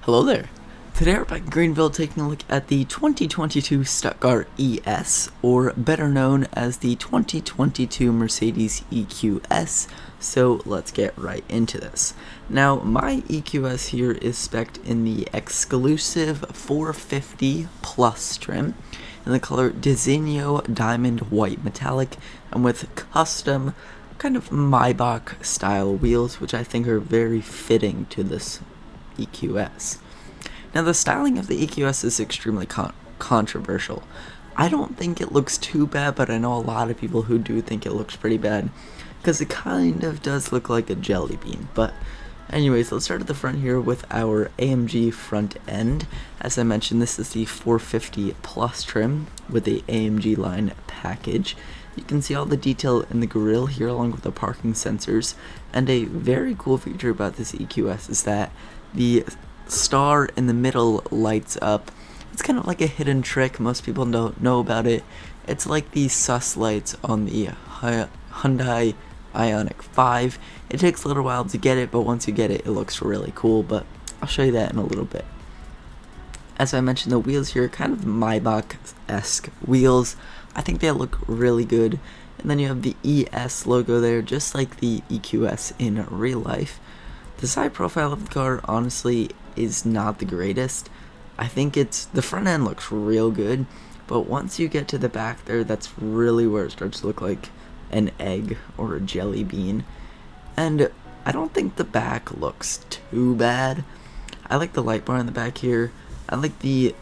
Hello there. Today we're back in Greenville taking a look at the 2022 Stuttgart ES, or better known as the 2022 Mercedes EQS, so let's get right into this. Now, my EQS here is spec'd in the exclusive 450 Plus trim, in the color Diseño Diamond White Metallic, and with custom, kind of Maybach style wheels, which I think are very fitting to this EQS. Now, the styling of the EQS is extremely controversial. I don't think it looks too bad, but I know a lot of people who do think it looks pretty bad, because it kind of does look like a jelly bean. But anyways, let's start at the front here with our AMG front end. As I mentioned, this is the 450 Plus trim with the AMG line package. You can see all the detail in the grille here along with the parking sensors, and a very cool feature about this EQS is that the star in the middle lights up. It's kind of like a hidden trick, most people don't know about it. It's like the sus lights on the Hyundai Ioniq 5. It takes a little while to get it, but once you get it, it looks really cool, but I'll show you that in a little bit. As I mentioned, the wheels here are kind of Maybach-esque wheels. I think they look really good. And then you have the ES logo there, just like the EQS in real life. The side profile of the car, honestly, is not the greatest. I think the front end looks real good, but once you get to the back there, that's really where it starts to look like an egg or a jelly bean. And I don't think the back looks too bad. I like the light bar in the back here. I like the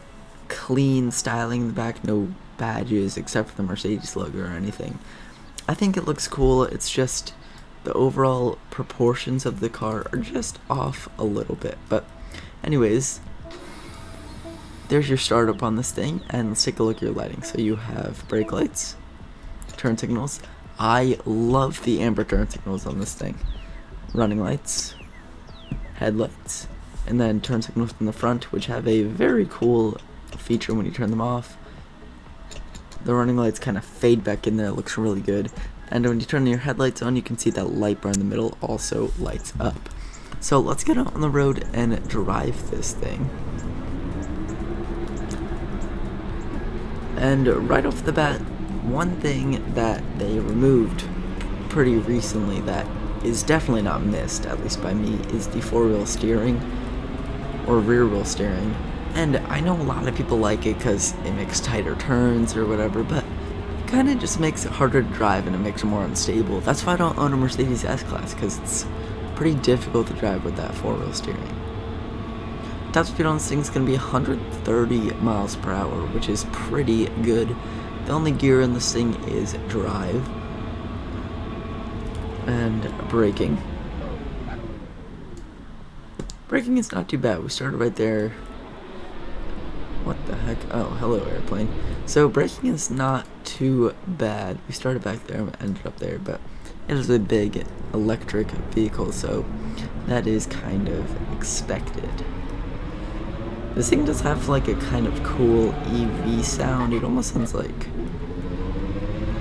clean styling in the back, no badges except for the Mercedes logo or anything. I think it looks cool. It's just the overall proportions of the car are just off a little bit. But anyways, there's your startup on this thing, and let's take a look at your lighting. So you have brake lights, turn signals. I love the amber turn signals on this thing. Running lights, headlights, and then turn signals from the front, which have a very cool feature when you turn them off. The running lights kind of fade back in there, it looks really good. And when you turn your headlights on, you can see that light bar in the middle also lights up. So let's get out on the road and drive this thing. And right off the bat, one thing that they removed pretty recently that is definitely not missed, at least by me, is the four-wheel steering or rear-wheel steering. And I know a lot of people like it because it makes tighter turns or whatever, but kind of just makes it harder to drive and it makes it more unstable. That's why I don't own a Mercedes S-Class, because it's pretty difficult to drive with that four-wheel steering. Top speed on this thing is going to be 130 miles per hour, which is pretty good. The only gear in this thing is drive and braking. Braking is not too bad. We started right there. What the heck? Oh, hello, airplane. So braking is not too bad. We started back there and ended up there, but it is a big electric vehicle, so that is kind of expected. This thing does have like a kind of cool EV sound. It almost sounds like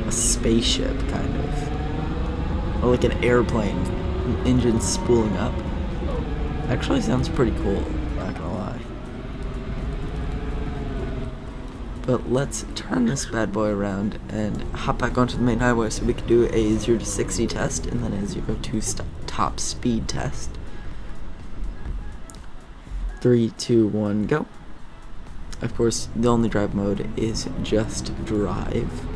a spaceship, kind of. Or like an airplane, an engine spooling up. Actually sounds pretty cool, not gonna lie. But let's turn this bad boy around and hop back onto the main highway so we can do a 0 to 60 test and then a 0 to top speed test. 3, 2, 1, go. Of course, the only drive mode is just drive.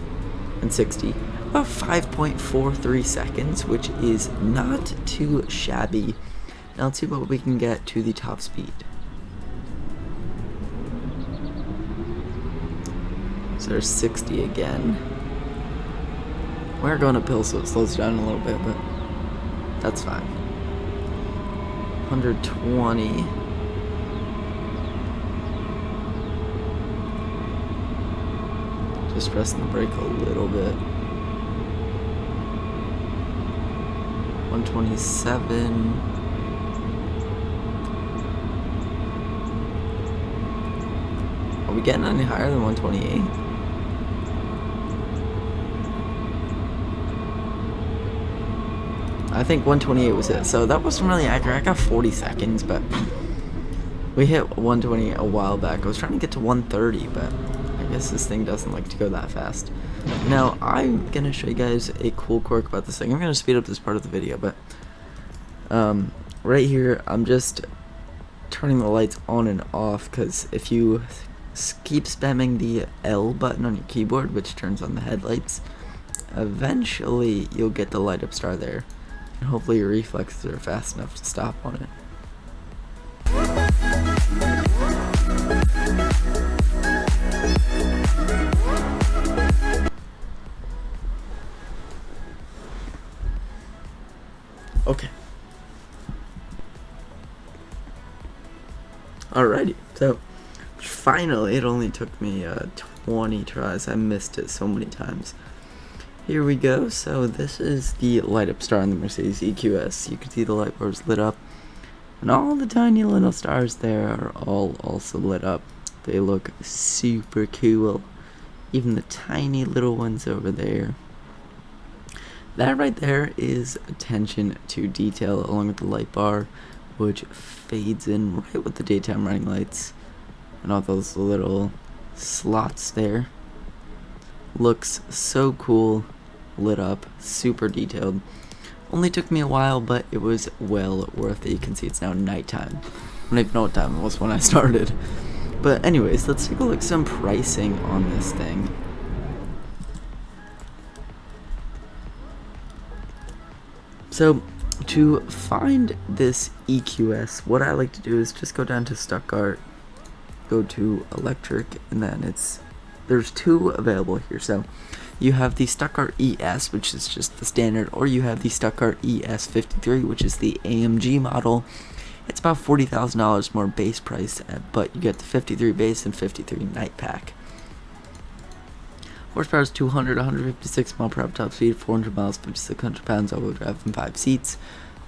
And 60. About 5.43 seconds, which is not too shabby. Now let's see what we can get to the top speed. So there's 60 again. We're going uphill, so it slows down a little bit, but that's fine. 120. Just pressing the brake a little bit. 127. Are we getting any higher than 128? I think 128 was it, so that wasn't really accurate. I got 40 seconds, but We hit 120 a while back. I was trying to get to 130, but I guess this thing doesn't like to go that fast. Now, I'm going to show you guys a cool quirk about this thing. I'm going to speed up this part of the video, but right here, I'm just turning the lights on and off, because if you keep spamming the L button on your keyboard, which turns on the headlights, eventually you'll get the light up star there, and hopefully your reflexes are fast enough to stop on it. Okay. Alrighty, so finally, it only took me 20 tries. I missed it so many times. Here we go. So this is the light up star on the Mercedes EQS. You can see the light bars lit up, and all the tiny little stars there are all also lit up. They look super cool. Even the tiny little ones over there. That right there is attention to detail, along with the light bar, which fades in right with the daytime running lights, and all those little slots there. Looks so cool, lit up, super detailed. Only took me a while, but it was well worth it. You can see it's now nighttime. I don't even know what time it was when I started. But anyways, let's take a look at some pricing on this thing. So, to find this EQS, what I like to do is just go down to Stuttgart, go to electric, and then there's two available here. So, you have the Stuttgart ES, which is just the standard, or you have the Stuttgart ES53, which is the AMG model. It's about $40,000 more base price, but you get the 53 base and 53 night pack. Horsepower is 200, 156 mile per hour top speed, 400 miles, 5,600 pounds, all-wheel drive, and 5 seats.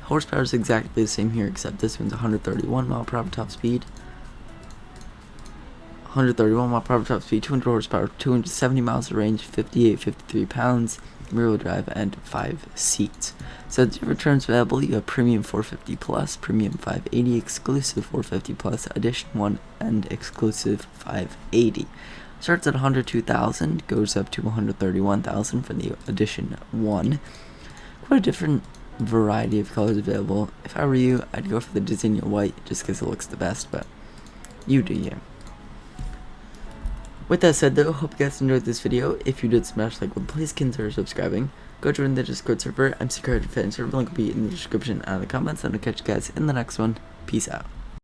Horsepower is exactly the same here, except this one's 131 mile per hour top speed, 131 mile per hour top speed, 200 horsepower, 270 miles of range, 53 pounds, rear-wheel drive, and 5 seats. So the different terms available, you have Premium 450 Plus, Premium 580, Exclusive 450 Plus, Edition 1, and Exclusive 580. Starts at 102,000, goes up to 131,000 for the Edition 1. Quite a different variety of colors available. If I were you, I'd go for the Disney White just because it looks the best, but you do you. With that said though, hope you guys enjoyed this video. If you did, smash like button, please consider subscribing. Go join the Discord server. I'm Secret Fan server, link will be in the description and the comments. I'm gonna catch you guys in the next one. Peace out.